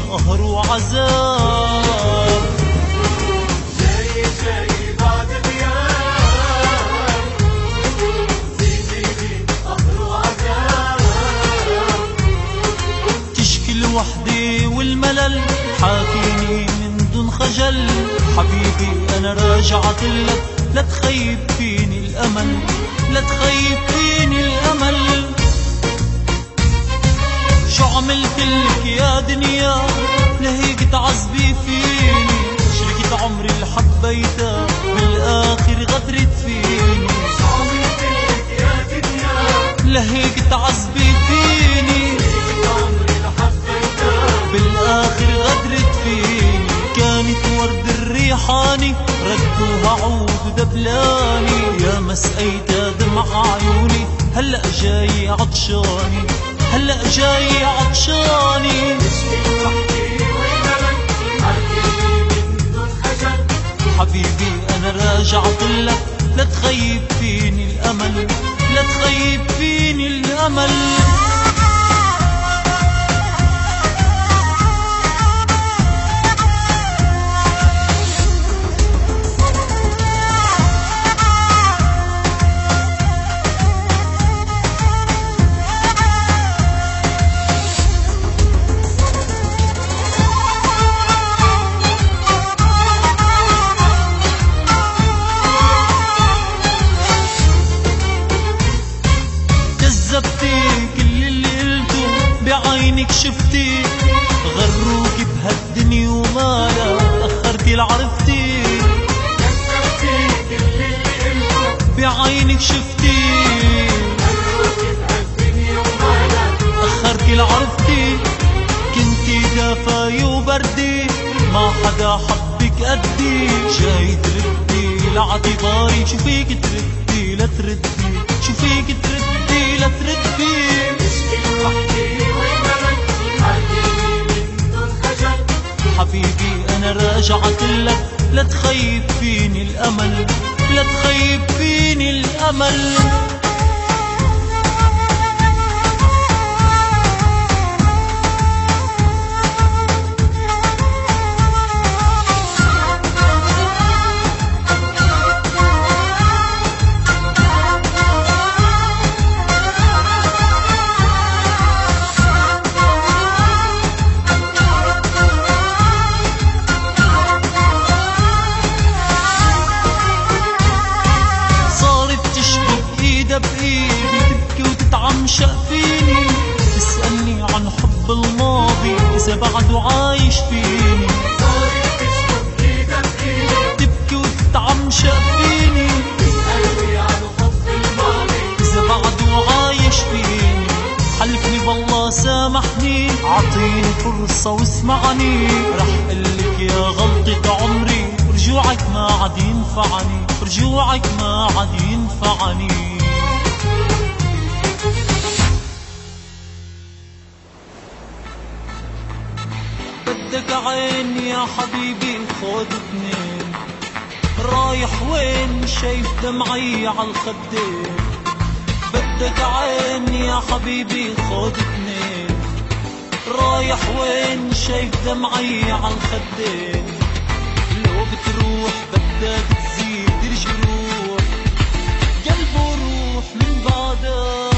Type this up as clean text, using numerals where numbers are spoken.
قهر وعذاب. جاي بعد غياب، زيدي قهر وعذاب. تشكي الوحدة والملل حاكيني من دون خجل. حبيبي أنا راجعت لك لا تخيب فيني الأمل، لا تخيب فيني الأمل. شو عملت لك يا دنيا لهيك تعذبي فيني؟ شريكة عمري اللي حبيتها بالآخر غدرت فيني. شو عملت لك يا دنيا لهيك تعذبي فيني؟ شريكة عمري اللي حبيتها بالآخر غدرت فيني. كانت ورد الريحاني ردوها عود دبلاني. يا مسقيتها دمع عيوني هلأ جاي عطشاني، هلأ جاي عطشاني. تشكي الوحدة والملل حاكيني من دون خجل. حبيبي أنا راجعت لك لا تخيب فيني الأمل، لا تخيب فيني الأمل. كذبتي كل اللي قلته بعينك شفتي. غروك بهالدنيا ومالا أخرتي لعرفتي. كذبتي كل اللي قلته بعينك شفتي. غروك بهالدنيا ومالا أخرتي لعرفتي. كنتي دافاي وبردي ما حدا حبك قدي. جاي تردي لاعتباري شو فيك تردي لا تردي، شو فيك تردي لا تردي. تشكي الوحدة والملل حاكيني من دون خجل. حبيبي أنا راجعت لك لا تخيب فيني الأمل، لا تخيب فيني الأمل. بإيدي تبكي وتتعمشق فيني. تسألني عن حب الماضي إذا بعده عايش فيني. صارت تشبك إيدها بإيدي تبكي وتتعمشق فيني. تسألني عن حب الماضي إذا بعده عايش فيني. حلفني بالله سامحني عطيني فرصة واسمعني. رح قلك يا غلطة عمري رجوعك ما عاد ينفعني، رجوعك ما عاد ينفعني. بدك عين يا حبيبي خود اتنين. رايح وين شايف دمعي عالخدين. بدك عين يا حبيبي خود اتنين. رايح وين شايف دمعي عالخدين. لو بتروح بدك تزيد الجروح. قلبه روح من بعدك